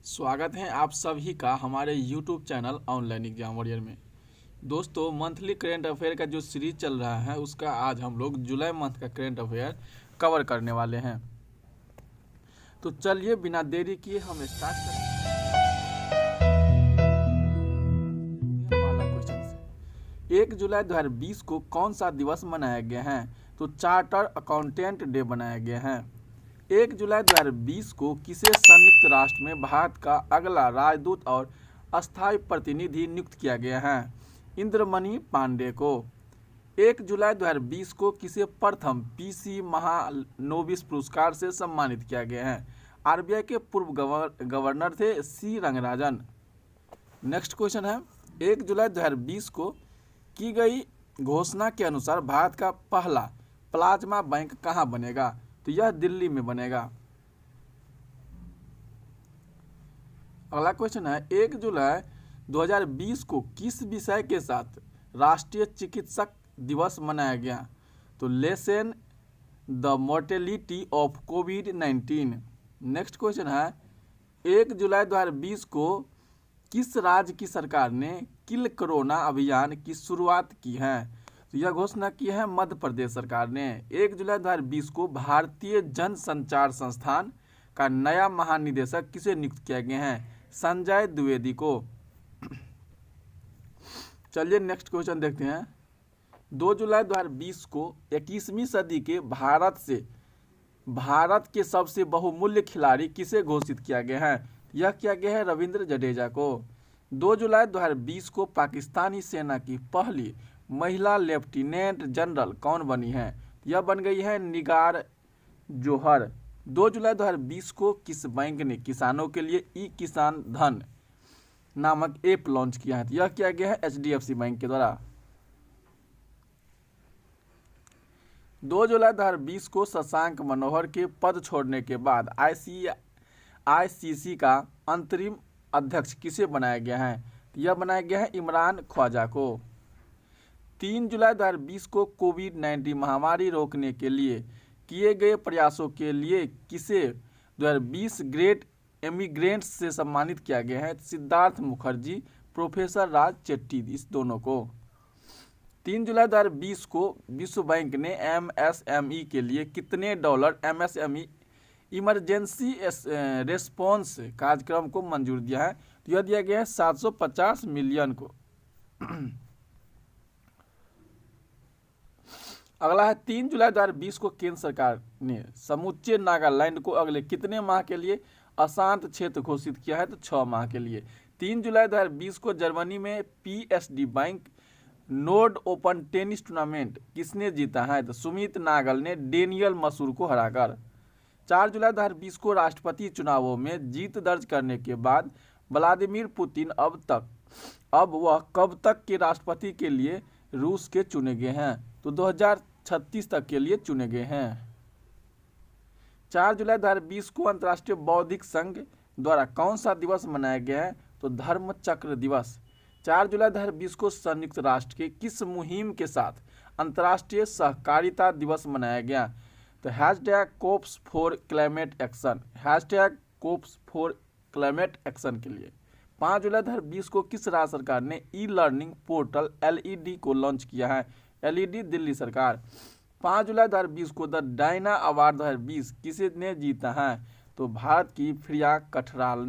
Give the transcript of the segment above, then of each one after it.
स्वागत है आप सभी का हमारे YouTube channel online exam warrior में। दोस्तों, मंथली करेंट अफेयर का जो सीरीज चल रहा है उसका आज हम लोग जुलाई मंथ का करेंट अफेयर कवर करने वाले हैं। तो चलिए बिना देरी किए हम स्टार्ट करते हैं पहला क्वेश्चन से। 1 जुलाई 2020 को कौन सा दिवस मनाया गया है? तो चार्टर अकाउंटेंट डे बनाया गया है। 1 जुलाई 2020 को किसे संयुक्त राष्ट्र में भारत का अगला राजदूत और अस्थायी प्रतिनिधि नियुक्त किया गया है? इंद्रमणि पांडे को। 1 जुलाई 2020 को किसे प्रथम पीसी महानोबिस पुरस्कार से सम्मानित किया गया है? आरबीआई के पूर्व गवर्नर थे सी रंगराजन। नेक्स्ट क्वेश्चन है, 1 जुलाई 2020 को की गई घोषणा के अनुसार भारत का पहला प्लाज्मा बैंक कहाँ बनेगा? तो यह दिल्ली में बनेगा। अगला क्वेश्चन है, 1 जुलाई 2020 को किस विषय के साथ राष्ट्रीय चिकित्सक दिवस मनाया गया? तो lesson the mortality of covid. Next question है, 1 जुलाई 2020 को किस राज्य की सरकार ने किल कोरोना अभियान की शुरुआत की है? तो यह घोषणा की है मध्य प्रदेश सरकार ने। 1 जुलाई 2020 को भारतीय जन संचार संस्थान का नया महानिदेशक किसे नियुक्त किया गया है? संजय द्विवेदी को। चलिए नेक्स्ट क्वेश्चन देखते हैं। 2 जुलाई 2020 को 21वीं सदी के भारत के सबसे बहुमूल्य खिलाड़ी किसे घोषित किया गया है? यह किया गया है रविंद्र जडेजा को। 2 जुलाई 2020 को पाकिस्तानी सेना की पहली महिला लेफ्टिनेंट जनरल कौन बनी है? यह बन गई है निगार जोहर। 2 जुलाई 2020 को किस बैंक ने किसानों के लिए ई किसान धन नामक ऐप लॉन्च किया है? यह किया गया है एचडीएफसी बैंक के द्वारा। 2 जुलाई 2020 को शशांक मनोहर के पद छोड़ने के बाद आईसीसी का अंतरिम अध्यक्ष किसे बनाया गया है? यह बनाया गया है इमरान ख्वाजा को। 3 जुलाई 2020 को कोविड-19 महामारी रोकने के लिए किए गए प्रयासों के लिए किसे 2020 ग्रेट एमिग्रेंट्स से सम्मानित किया गया है? सिद्धार्थ मुखर्जी, प्रोफेसर राज चेट्टी, इस दोनों को। 3 जुलाई 2020 को विश्व बैंक ने एमएसएमई के लिए कितने डॉलर एमएसएमई इमरजेंसी रेस्पॉन्स कार्यक्रम को मंजूर दिया है? तो यह दिया गया है 750 मिलियन को। अगला है, 3 जुलाई 2020 को केंद्र सरकार ने समूचे नागालैंड को अगले कितने माह के लिए अशांत क्षेत्र घोषित किया है? तो 6 माह के लिए। 3 जुलाई 2020 को जर्मनी में PSD bank Nord open tennis tournament किसने जीता है? तो सुमित नागल ने डेनियल मसूर को हराकर। 4 जुलाई 2020 को राष्ट्रपति चुनावों में जीत दर्ज करने के बाद व्लादिमीर पुतिन अब वह कब तक के राष्ट्रपति के लिए रूस के चुने गए हैं? तो 2036 तक के लिए चुने गए हैं। 4 जुलाई 2020 को अंतर्राष्ट्रीय बौद्धिक संघ द्वारा कौन सा दिवस मनाया गया है? तो धर्म चक्र दिवस। 4 जुलाई 2020 को संयुक्त राष्ट्र के किस मुहिम के साथ अंतर्राष्ट्रीय सहकारिता दिवस मनाया गया? तो #cops for climate action, #cops for climate action के लिए। 5 जुलाई 2020 को किस राज्य सरकार ने ई लर्निंग पोर्टल एलईडी को लॉन्च किया है? एलईडी दिल्ली सरकार। 5 जुलाई 2020 को द डायना अवार्ड 2020 किसे ने जीता है? तो भारत की प्रिया ठकराल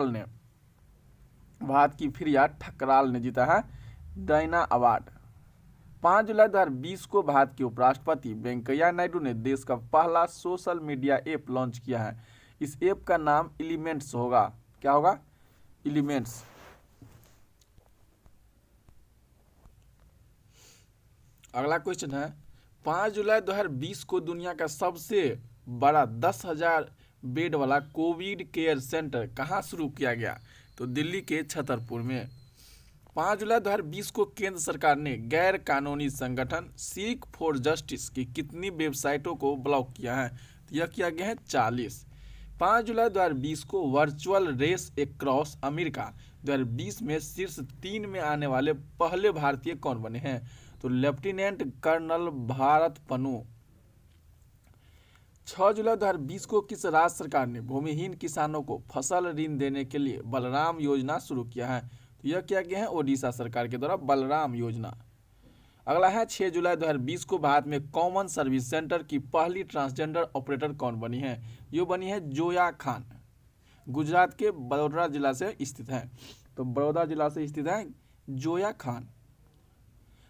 ने भारत की प्रिया ठकराल ने जीता है डायना अवार्ड। 5 जुलाई 2020 को भारत के उपराष्ट्रपति वेंकैया नायडू ने देश का पहला सोशल मीडिया ऐप लॉन्च किया है। इस ऐप का नाम एलिमेंट्स होगा। क्या होगा? एलिमेंट्स। अगला क्वेश्चन है, 5 जुलाई 2020 को दुनिया का सबसे बड़ा 10,000 बेड वाला कोविड केयर सेंटर कहाँ शुरू किया गया? तो दिल्ली के छतरपुर में। 5 जुलाई 2020 को केंद्र सरकार ने गैर कानूनी संगठन सीक फॉर जस्टिस की कितनी वेबसाइटों को ब्लॉक किया है? तो यह किया गया है 40। 5 जुलाई 2020 को वर्चुअल रेस एक्रॉस अमेरिका 2020 में शीर्ष 3 में आने वाले पहले भारतीय कौन बने हैं? तो लेफ्टिनेंट कर्नल भारत पन्नू। 6 जुलाई 2020 को किस राज्य सरकार ने भूमिहीन किसानों को फसल ऋण देने के लिए बलराम योजना शुरू किया है? तो यह क्या किया है? ओडिशा सरकार के द्वारा बलराम योजना। अगला है 6 जुलाई 2020 को भारत में कॉमन सर्विस सेंटर की पहली ट्रांसजेंडर ऑपरेटर कौन बनी है? ये बनी है जोया खान। गुजरात के बड़ौदा जिला से स्थित है। तो बड़ौदा जिला से स्थित है जोया खान।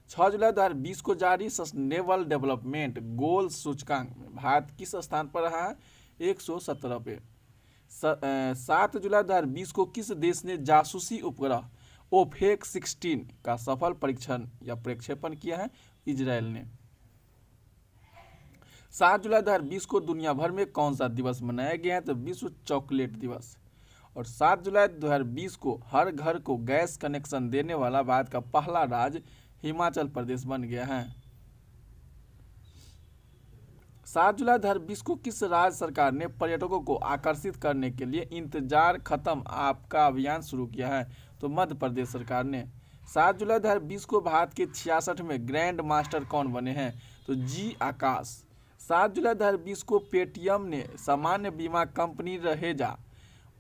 6 जुलाई 2020 को जारी सस्टेनेबल डेवलपमेंट गोल सूचकांक में भारत किस स्थान पर रहा है? 117 पे। 7 जुलाई 2020 को किस देश ने जासूसी उपग्रह ओफेक 16 का सफल परीक्षण या प्रक्षेपण किया है? इजराइल ने। 7 जुलाई 2020 को दुनिया भर में कौन सा दिवस मनाया गया है? तो विश्व चॉकलेट दिवस। और 7 जुलाई 2020 को हर घर को गैस कनेक्शन देने वाला भारत का पहला राज्य हिमाचल प्रदेश बन गया है। 7 जुलाई 2020 को किस राज्य सरकार ने पर्यटकों को आकर्षित करने के लिए इंतजार खत्म आपका अभियान शुरू किया है? तो मध्य प्रदेश सरकार ने। 7 जुलाई 2020 को भारत के 66वें ग्रैंड मास्टर कौन बने हैं? तो जी आकाश। 7 जुलाई 2020 को पेटीएम ने सामान्य बीमा कंपनी रहेजा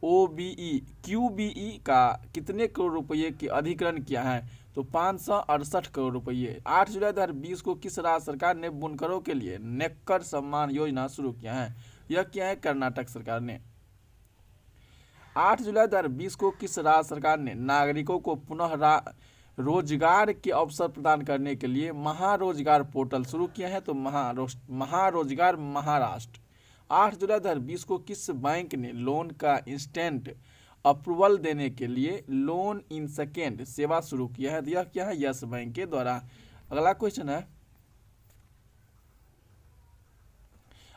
OBE QBE का कितने करोड़ रुपये की अधिग्रहण किया है? तो 568 करोड़ रुपये। 8 जुलाई 2020 को किस राज्य सरकार ने बुनकरों के लिए नेक्कर सम्मान योजना शुरू किया है? यह क्या है? कर्नाटक सरकार ने। 8 जुलाई 2020 को किस राज्य सरकार ने नागरिकों को पुनः रोजगार के अवसर प्रदान करने के लिए महारोजगार पोर्टल शुरू किया है? तो महारोजगार महाराष्ट्र। 8 जुलाई 2020 को किस बैंक ने लोन का इंस्टेंट अप्रूवल देने के लिए लोन इन सेकेंड सेवा शुरू किया है? यह क्या है? यस बैंक के द्वारा। अगला क्वेश्चन है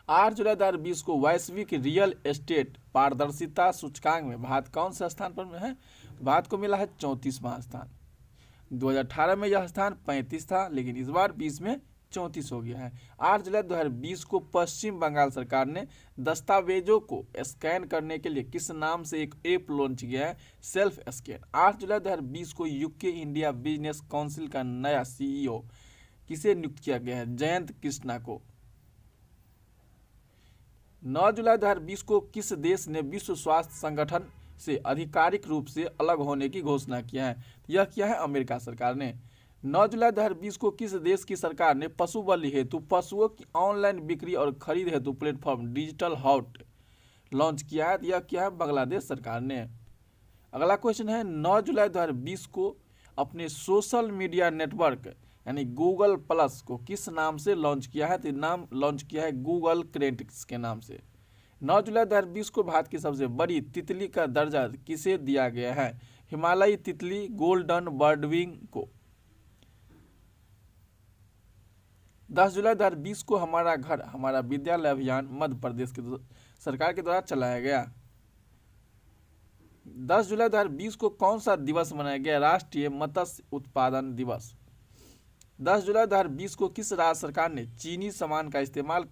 8 जुलाई 2020 को वैश्विक रियल एस्टेट पारदर्शिता सूचकांक में भारत कौन से स्थान पर है? भारत को मिला है 34वां स्थान। 2018 में यह स्थान 35 था, लेकिन इस बार 20 में 34 हो गया है। 8 जुलाई 2020 को पश्चिम बंगाल सरकार ने दस्तावेजों को स्कैन करने के लिए किस नाम से एक ऐप लॉन्च किया है? Self scan. 8 जुलाई 2020 को यूके इंडिया बिजनेस काउंसिल का नया CEO किसे नियुक्त किया गया है? जयंत कृष्णा को। 9 जुलाई 2020 को किस देश ने विश्व स्वास्थ्य संगठन से आधिकारिक रूप से अलग होने की घोषणा किया है? यह क्या है? अमेरिका सरकार ने। 9 जुलाई 2020 को किस देश की सरकार ने पशु बलि हेतु पशुओं की ऑनलाइन बिक्री और खरीद हेतु प्लेटफॉर्म डिजिटल हाट लॉन्च किया है? यह क्या है? बांग्लादेश सरकार ने। अगला क्वेश्चन है 9 जुलाई 2020 को अपने सोशल मीडिया नेटवर्क यानी गूगल प्लस को किस नाम से लॉन्च किया है? तो नाम लॉन्च किया है गूगल क्रेडिट्स के नाम से। 9 जुलाई 2020 को भारत की सबसे बड़ी तितली का दर्जा किसे दिया गया है? हिमालयी तितली गोल्डन बर्डविंग को। 10 जुलाई 2020 को हमारा घर हमारा विद्यालय अभियान मध्य प्रदेश की सरकार के द्वारा चलाया गया। 10 जुलाई 2020 को कौन सा दिवस मनाया गया? राष्ट्रीय मत्स्य उत्पादन दिवस। 10 जुलाई 2020 को किस राज्य सरकार ने चीनी सामान का इस्तेमाल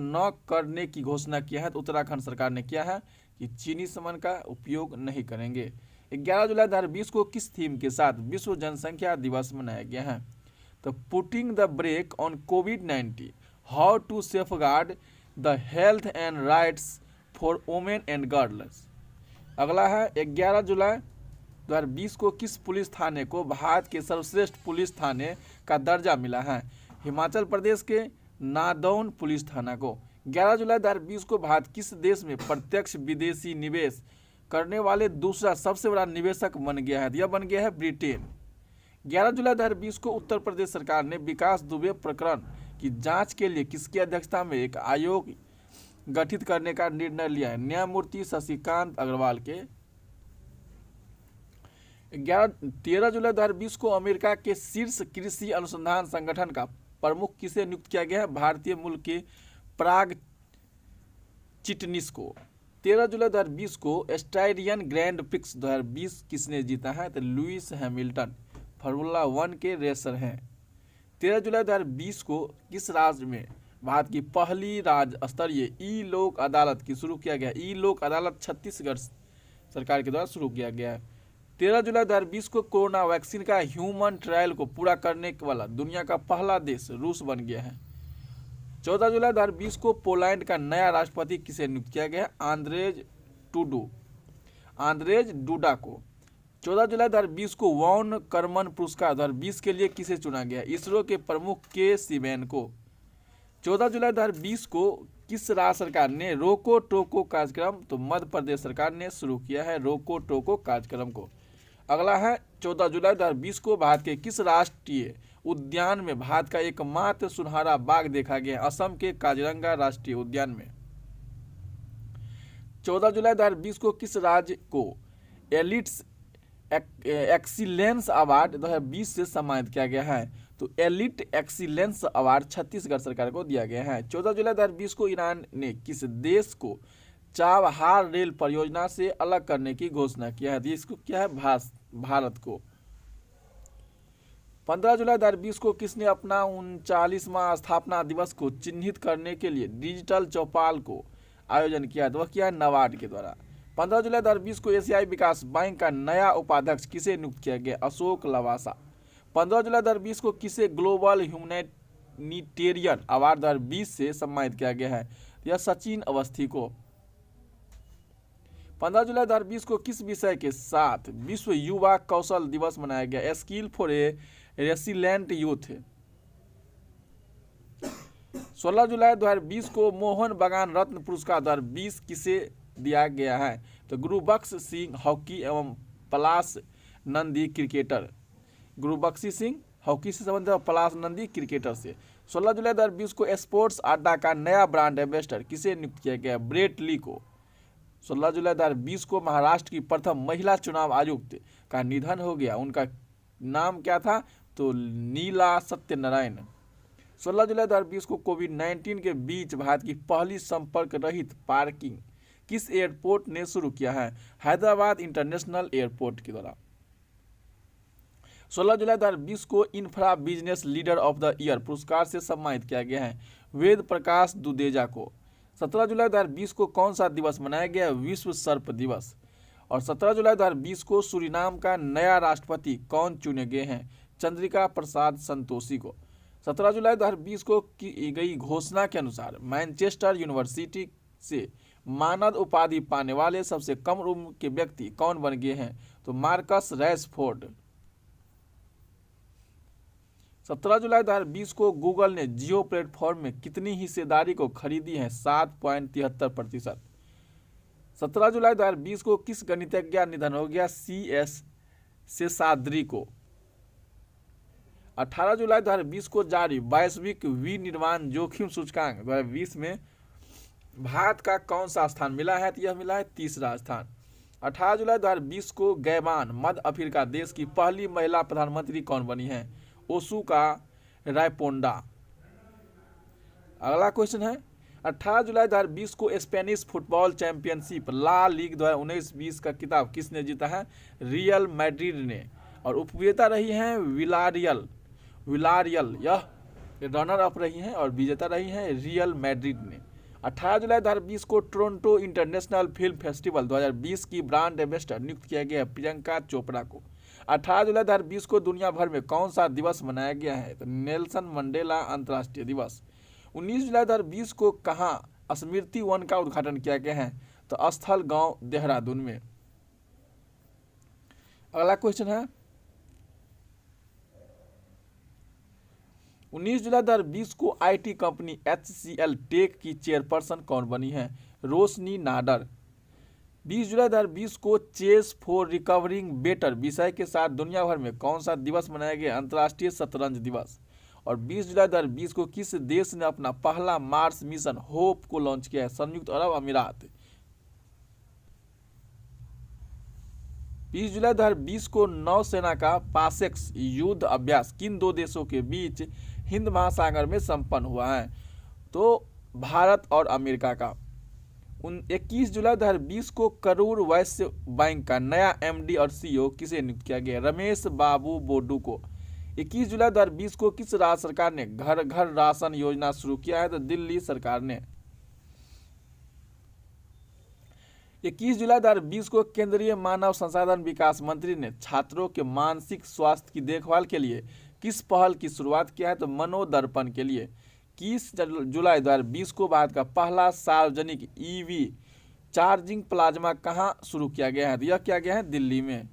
न करने की घोषणा किया है? तो उत्तराखंड सरकार ने किया है कि चीनी सामान का उपयोग नहीं करेंगे। 11 जुलाई 2020 को किस थीम के साथ विश्व जनसंख्या दिवस मनाया गया है? तो पुटिंग द ब्रेक ऑन कोविड-19 how to safeguard the health and rights for women and girls. अगला है 11 जुलाई 2020 को किस पुलिस थाने को भारत के सर्वश्रेष्ठ पुलिस थाने का दर्जा मिला है? हिमाचल प्रदेश के नादौन पुलिस थाना को। 11 जुलाई 2020 को भारत किस देश में प्रत्यक्ष विदेशी निवेश करने वाले दूसरा सबसे बड़ा निवेशक बन गया है? यह बन गया है ब्रिटेन। 11 जुलाई 2020 को उत्तर प्रदेश सरकार ने विकास दुबे प्रकरण की जांच के लिए किसकी अध्यक्षता में एक आयोग गठित करने का निर्णय लिया है? न्यायमूर्ति शशिकांत अग्रवाल के। 13 जुलाई 2020 को अमेरिका के शीर्ष कृषि अनुसंधान संगठन का प्रमुख किसे नियुक्त किया गया है? भारतीय मूल के प्राग चिटनिस को। 13 जुलाई 2020 को ऑस्ट्रेलियन ग्रैंड प्रिक्स 2020 किसने जीता है? तो लुइस हैमिल्टन फार्मूला 1 के रेसर हैं। 13 जुलाई 2020 को किस राज्य में भारत की पहली राज्य स्तरीय ई लोक अदालत की शुरू किया गया? ई लोक अदालत छत्तीसगढ़ सरकार के द्वारा शुरू किया गया है। 13 जुलाई 2020 को कोरोना वैक्सीन का ह्यूमन ट्रायल को पूरा करने वाला दुनिया का पहला देश रूस बन गया है। 14 जुलाई 2020 को पोलैंड का नया राष्ट्रपति किसे नियुक्त किया गया? आंद्रेज डूडा को। 14 जुलाई 2020 को वॉन करमन पुरस्कार 2020 के लिए किसे चुना गया? इसरो के प्रमुख के सिवेन को। 14 जुलाई 2020 को किस राज्य सरकार ने रोको टोको कार्यक्रम? तो मध्य प्रदेश सरकार ने शुरू किया है रोको टोको कार्यक्रम को। अगला है 14 जुलाई 2020 को भारत के किस राष्ट्रीय उद्यान में भारत का एकमात्र सुनहरा बाघ देखा गया? असम के काजीरंगा राष्ट्रीय उद्यान में। 14 जुलाई 2020 को किस राज्य को एलिट्स एक्सीलेंस अवार्ड 2020 से सम्मानित किया गया है? तो एलिट एक्सीलेंस अवार्ड छत्तीसगढ़ सरकार को दिया गया है। 14 जुलाई 2020 को ईरान ने किस देश को चाबहार रेल परियोजना से अलग करने की घोषणा किया है? इसको क्या है? भारत को। 15 जुलाई 2020 को किसने अपना 39वां स्थापना दिवस को चिन्हित करने के लिए डिजिटल चौपाल को आयोजन किया? तो वह क्या है? नाबार्ड के द्वारा। 15 जुलाई 2020 को एशियाई विकास बैंक का नया उपाध्यक्ष किसे नियुक्त किया गया? अशोक लवासा। 15 जुलाई 2020 को किसे ग्लोबल ह्यूमैनिटेरियन अवार्ड 2020 से सम्मानित किया गया है? यह सचिन अवस्थी को। 15 जुलाई 2020 को किस विषय के साथ विश्व युवा कौशल दिवस मनाया गया? Skill for a resilient youth. 16 जुलाई 2020 को मोहन बागान रत्न पुरस्कार 2020 किसे दिया गया है? तो गुरुबख्श सिंह हॉकी एवं पलाश नंदी क्रिकेटर। गुरुबख्शी सिंह हॉकी से संबंधित और पलाश नंदी क्रिकेटर से। 16 जुलाई 2020 को स्पोर्ट्स अड्डा का नया ब्रांड एम्बेसडर किसे नियुक्त किया गया? ब्रेट ली को। 16 जुलाई 2020 को महाराष्ट्र की प्रथम महिला चुनाव आयुक्त का निधन हो गया। उनका नाम क्या था? तो नीला सत्यनारायण। 16 जुलाई 2020 को कोविड-19 के बीच भारत की पहली संपर्क रहित पार्किंग किस एयरपोर्ट ने शुरू किया है? हैदराबाद इंटरनेशनल एयरपोर्ट के द्वारा। 16 जुलाई 2020 को infra business leader of the year पुरस्कार से सम्मानित किया गया है वेद प्रकाश दुदेजा को। 17 जुलाई 2020 को कौन सा दिवस मनाया गया? विश्व सर्प दिवस। और 17 जुलाई 2020 को सूरीनाम का नया राष्ट्रपति कौन चुने गए हैं? चंद्रिका प्रसाद संतोषी को। 17 जुलाई 2020 को की गई घोषणा के अनुसार मैनचेस्टर यूनिवर्सिटी से मानद उपाधि पाने वाले सबसे कम उम्र के व्यक्ति कौन बन गए हैं? तो मार्कस रैशफोर्ड। 17 जुलाई 2020 को गूगल ने जियो प्लेटफॉर्म में कितनी हिस्सेदारी को खरीदी है? 7.73%। 17 जुलाई 2020 को किस गणितज्ञ का निधन हो गया? CS शेषाद्री को। 18 जुलाई 2020 को जारी वैश्विक विनिर्माण जोखिम सूचकांक 2020 में भारत का कौन सा स्थान मिला है? तो यह मिला है 30वां स्थान। 18 जुलाई 2020 को गैबान मध्य अफ्रीका देश की पहली महिला प्रधानमंत्री कौन बनी है? ओसुका रायपोंडा। अगला क्वेश्चन है 18 जुलाई 2020 को स्पेनिश फुटबॉल चैंपियनशिप ला लीग 2019-20 का खिताब किसने जीता है? रियल मैड्रिड ने। और उपविजेता रही हैं विलारियल यह रनर अप रही हैं और विजेता रही हैं रियल मैड्रिड ने। 18 जुलाई 2020 को टोरंटो इंटरनेशनल फिल्म फेस्टिवल 2020 की ब्रांड एम्बेसडर नियुक्त किया गया प्रियंका चोपड़ा को। 18 जुलाई 2020 को दुनिया भर में कौन सा दिवस मनाया गया है? तो नेल्सन मंडेला अंतर्राष्ट्रीय दिवस। 19 जुलाई 2020 को कहाँ स्मृति वन का उद्घाटन किया गया है? तो स्थल गांव देहरादून में। अगला क्वेश्चन है 19 जुलाई 2020 को IT कंपनी HCL टेक की चेयरपर्सन कौन बनी है? रोशनी नाडर। 20 जुलाई 2020 को चेस फॉर रिकवरिंग बेटर विषय के साथ दुनिया भर में कौन सा दिवस मनाया गया? अंतर्राष्ट्रीय शतरंज दिवस। और 20 जुलाई 2020 को किस देश ने अपना पहला मार्स मिशन होप को लॉन्च किया है? संयुक्त अरब अमीरात। 20 जुलाई 2020 को नौसेना का पासेक्स युद्ध अभ्यास किन दो देशों के बीच हिंद महासागर में संपन्न हुआ है? तो भारत और अमेरिका का। 21 जुलाई 2020 को करूर वैश्य बैंक का नया MD और CEO किसे नियुक्त किया गया? रमेश बाबू बोडू को। 21 जुलाई 2020 को किस राज्य सरकार ने घर घर राशन योजना शुरू किया है? तो दिल्ली सरकार ने। 21 जुलाई 2020 को केंद्रीय मानव संसाधन विकास मंत्री ने छात्रों के मानसिक स्वास्थ्य की देखभाल के लिए किस पहल की शुरुआत किया है? तो मनोदर्पण के लिए। 21 जुलाई 2020 को भारत का पहला सार्वजनिक ईवी चार्जिंग प्लाज्मा कहाँ शुरू किया गया है? तो यह किया गया है दिल्ली में।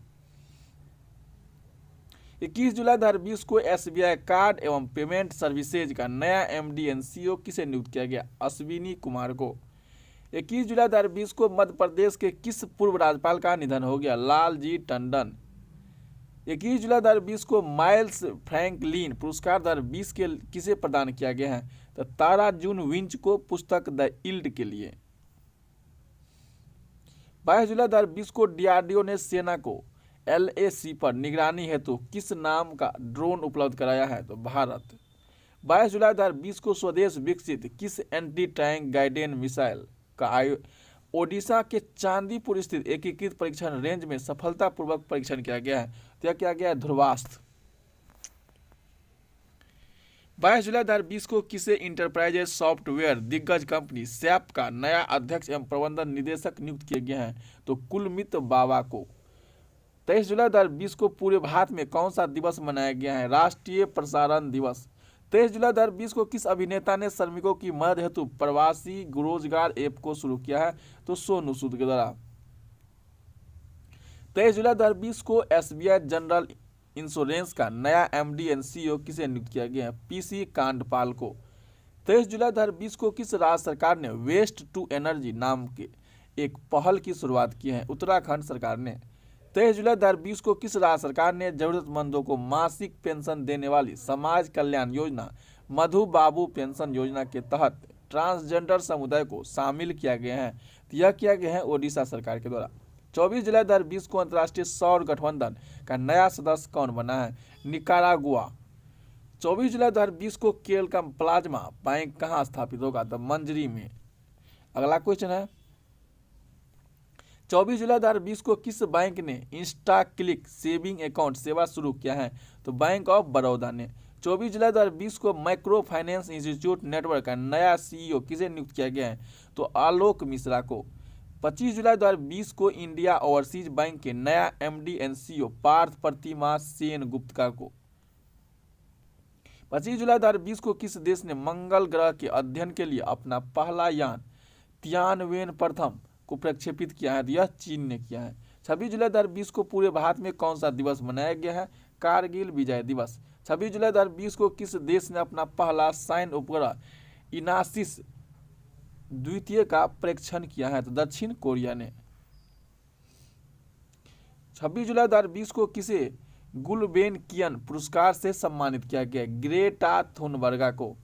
21 जुलाई 2020 को SBI कार्ड एवं पेमेंट सर्विसेज का नया MD NCO किसे नियुक्त किया गया? अश्विनी कुमार को। 21 जुलाई 2020 को मध्य प्रदेश के किस पूर्व राज्यपाल का निधन हो गया? लालजी टंडन। 21 जुलाई 2020 को माइल्स फ्रैंकलिन पुरस्कार 2020 के किसे प्रदान किया गया है? तो तारा जून विंच को पुस्तक द इल्ड के लिए। 22 जुलाई 2020 को DRDO ने सेना को LAC पर निगरानी हेतु किस नाम का ड्रोन उपलब्ध कराया है? तो भारत। 22 जुलाई 2020 को स्वदेश विकसित किस एंटी टैंक गाइडेंस मिसाइल का ओडिशा के चांदीपुर स्थित एकीकृत परीक्षण रेंज में सफलतापूर्वक परीक्षण किया गया है? तो यह किया गया है ध्रुवास्त्र। 22 जुलाई 2020 को किसे इंटरप्राइजेज सॉफ्टवेयर दिग्गज कंपनी सैप का नया अध्यक्ष एवं प्रबंधन निदेशक नियुक्त किए गए हैं? तो कुलमित बावा को। 23 जुलाई 2020 को पूरे भारत में कौन सा दिवस मनाया गया है? राष्ट्रीय प्रसारण दिवस। 23 जुलाई 2020 को किस अभिनेता ने श्रमिकों की मदद हेतु प्रवासी रोजगार ऐप को शुरू किया है? तो सोनू सूद के द्वारा। 23 जुलाई 2020 को SBI जनरल इंश्योरेंस का नया MD NCO किसे नियुक्त किया गया है? PC कांडपाल को। 23 जुलाई 2020 को किस राज्य सरकार ने वेस्ट टू एनर्जी नाम के एक पहल की शुरुआत की है? उत्तराखंड सरकार ने। 23 जुलाई 2020 को किस राज्य सरकार ने जरूरतमंदों को मासिक पेंशन देने वाली समाज कल्याण योजना मधु बाबू पेंशन योजना के तहत ट्रांसजेंडर समुदाय को शामिल किया गया है? तो यह किया गया है ओडिशा सरकार के द्वारा। 24 जुलाई 2020 को अंतर्राष्ट्रीय सौर गठबंधन का नया सदस्य कौन बना है? निकारागुआ। 24 जुलाई 2020 को केरल का प्लाज्मा बैंक कहाँ स्थापित होगा? तो मंजरी में। अगला क्वेश्चन है 24 जुलाई 2020 को किस बैंक ने इंस्टा क्लिक सेविंग अकाउंट सेवा शुरू किया है? तो बैंक ऑफ बड़ौदा ने। 24 जुलाई 2020 को माइक्रो फाइनेंस इंस्टीट्यूट नेटवर्क का नया CEO किसे नियुक्त किया गया है? तो आलोक मिश्रा को। 25 जुलाई 2020 को इंडिया ओवरसीज बैंक के नया MD NCO पार्थ प्रतिमा सेन गुप्ता को। 25 जुलाई 2020 को किस देश ने मंगल ग्रह के अध्ययन के लिए अपना पहला यान तियानवेन प्रथम को प्रक्षेपित किया है? यह चीन ने किया है। 26 जुलाई 2020 को पूरे भारत में कौन सा दिवस मनाया गया है? कारगिल विजय दिवस। 26 जुलाई 2020 को किस देश ने अपना पहला सैन्य उपग्रह इनासिस द्वितीय का परीक्षण किया है? तो दक्षिण कोरिया ने। 26 जुलाई 2020 को किसे गुलबेनकियन पुरस्कार से सम्मानित किया गया? ग्रेटा थुनबर्ग को।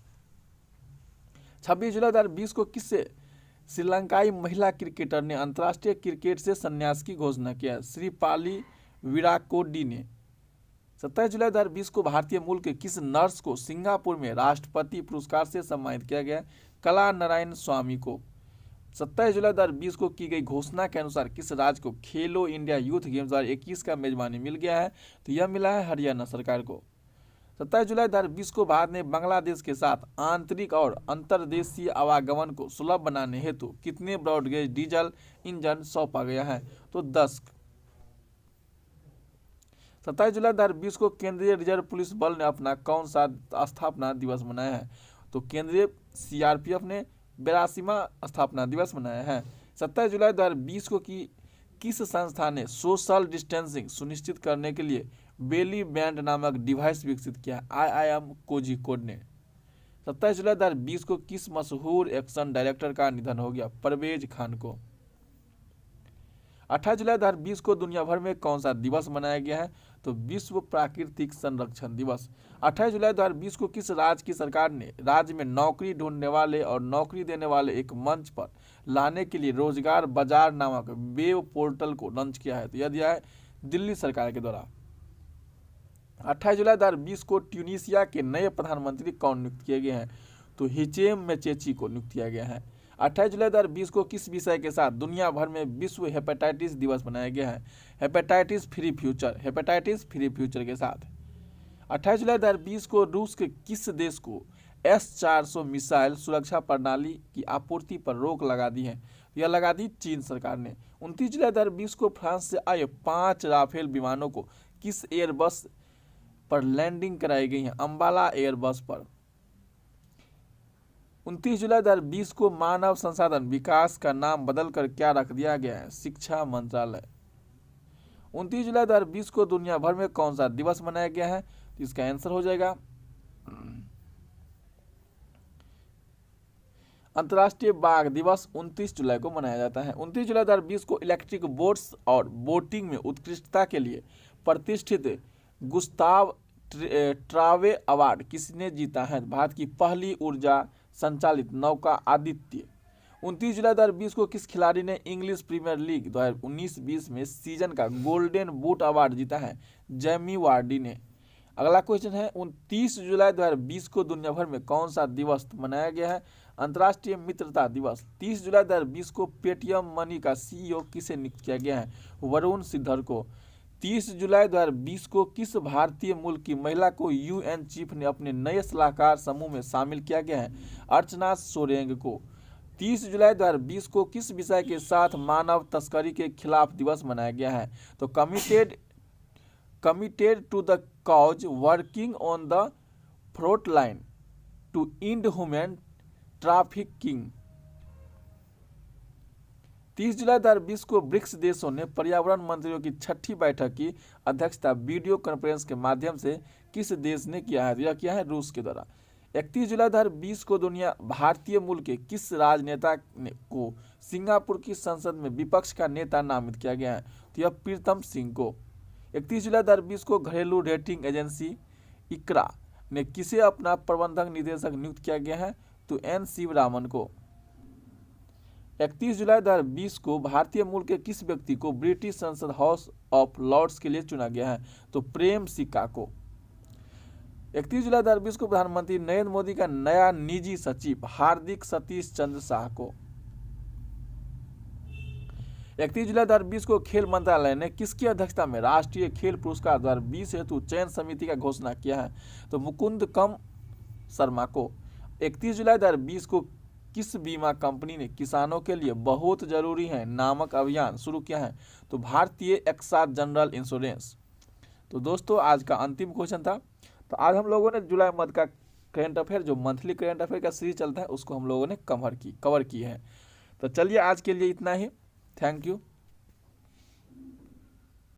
26 जुलाई 2020 को किससे श्रीलंकाई महिला क्रिकेटर ने अंतर्राष्ट्रीय क्रिकेट से संन्यास की घोषणा किया? श्रीपाली विराकोडी ने। 27 जुलाई 2020 को भारतीय मूल के किस नर्स को सिंगापुर में राष्ट्रपति पुरस्कार से सम्मानित किया गया? कला नारायण स्वामी को। 27 जुलाई 2020 को की गई घोषणा के अनुसार किस राज्य को खेलो इंडिया यूथ गेम्स 2021 का मेजबानी मिल गया है? तो यह मिला है हरियाणा सरकार को। 27 जुलाई 2020 को भारत ने बांग्लादेश के साथ आंतरिक और अंतर्देशीय आवागमन को सुलभ बनाने हेतु कितने ब्रॉडगेज डीजल इंजन सौंपा गया है? तो 10। 27 जुलाई 2020 को केंद्रीय रिजर्व पुलिस बल ने अपना कौन सा स्थापना दिवस मनाया है? तो केंद्रीय CRPF ने 82वां स्थापना दिवस मनाया है। 27 जुलाई 2020 को किस संस्था ने सोशल डिस्टेंसिंग सुनिश्चित करने के लिए बेली बैंड नामक डिवाइस विकसित किया? IIM कोझिकोड ने। 27 जुलाई 2020 को किस मशहूर एक्शन डायरेक्टर का निधन हो गया? परवेज खान को। 28 जुलाई 2020 को दुनिया भर में कौन सा दिवस मनाया गया है? तो विश्व प्राकृतिक संरक्षण दिवस। 28 जुलाई 2020 को किस राज्य की सरकार ने राज्य में नौकरी ढूंढने वाले और नौकरी देने वाले एक मंच पर लाने के लिए रोजगार बाजार नामक वेब पोर्टल को लॉन्च किया है? तो यह दिया है दिल्ली सरकार के द्वारा। 28 जुलाई 2020 को ट्यूनीशिया के नए प्रधानमंत्री कौन नियुक्त किए गए हैं? तो हिचेम मेचेची को नियुक्त किया गया है। 28 जुलाई 2020 को किस विषय के साथ दुनिया भर में विश्व हेपेटाइटिस दिवस मनाया गया है? हेपेटाइटिस फ्री फ्यूचर के साथ। 28 जुलाई 2020 को रूस के किस देश को S-400 मिसाइल सुरक्षा प्रणाली की आपूर्ति पर रोक लगा दी है? यह लगा दी चीन सरकार ने। 29 जुलाई 2020 को फ्रांस से आए 5 राफेल विमानों को किस एयरबस पर लैंडिंग कराई गई है? अंबाला एयरबस पर। 29 जुलाई 2020 को मानव संसाधन विकास का नाम बदलकर क्या रख दिया गया है? शिक्षा मंत्रालय। 29 जुलाई 2020 को दुनिया भर में कौन सा दिवस मनाया गया है? तो इसका आंसर हो जाएगा अंतर्राष्ट्रीय बाघ दिवस 29 जुलाई को मनाया जाता है। 29 जुलाई 2020 को इलेक्ट्रिक बोट्स और बोटिंग में उत्कृष्टता के लिए प्रतिष्ठित गुस्ताव ट्रावे अवार्ड किसने जीता है? भारत की पहली ऊर्जा संचालित नौका आदित्य। 29 जुलाई 2020 को किस खिलाड़ी ने इंग्लिश प्रीमियर लीग 2019-20 में सीजन का गोल्डन बूट अवार्ड जीता है? जेमी वार्डी ने। अगला क्वेश्चन है 29 जुलाई 2020 को दुनिया भर में कौन सा दिवस मनाया गया है? अंतर्राष्ट्रीय मित्रता दिवस। 30 जुलाई 2020 को पेटीएम मनी का सीईओ किसे नियुक्त किया गया है? वरुण सिद्धर को। 30 जुलाई 2020 को किस भारतीय मूल की महिला को यूएन चीफ ने अपने नए सलाहकार समूह में शामिल किया गया है? अर्चना सोरेंग को। 30 जुलाई 2020 को किस विषय के साथ मानव तस्करी के खिलाफ दिवस मनाया गया है? तो committed to the cause working on the front line to end human trafficking. 30 जुलाई 2020 को ब्रिक्स देशों ने पर्यावरण मंत्रियों की 6ठी बैठक की अध्यक्षता वीडियो कॉन्फ्रेंस के माध्यम से किस देश ने किया है? यह किया है रूस के द्वारा। 31 जुलाई 2020 को दुनिया भारतीय मूल के किस राजनेता को सिंगापुर की संसद में विपक्ष का नेता नामित किया गया है? तो यह प्रीतम सिंह को। 31 जुलाई 2020 को घरेलू रेटिंग एजेंसी इकरा ने किसे अपना प्रबंधक निदेशक नियुक्त किया गया है? तो एन शिवरामन को। 31 जुलाई 2020 को भारतीय मूल के किस व्यक्ति को ब्रिटिश संसद हाउस ऑफ लॉर्ड्स के लिए चुना गया है? तो प्रेम सिक्का को। 31 जुलाई 2020 को प्रधानमंत्री नरेंद्र मोदी का नया निजी सचिव हार्दिक सतीश चंद्र शाह को। 31 जुलाई 2020 को खेल मंत्रालय ने किसकी अध्यक्षता में राष्ट्रीय खेल पुरस्कार 2020 हेतु चयन समिति का घोषणा किया है? तो मुकुंद कम शर्मा को। 31 जुलाई 2020 को किस बीमा कंपनी ने किसानों के लिए बहुत जरूरी है नामक अभियान शुरू किया है? तो भारतीय एक्सा जनरल इंश्योरेंस। तो दोस्तों आज का अंतिम क्वेश्चन था। तो आज हम लोगों ने जुलाई मंथ का करंट अफेयर जो मंथली करंट अफेयर का सीरीज चलता है उसको हम लोगों ने कवर की है। तो चलिए आज के लिए इतना ही। Thank you.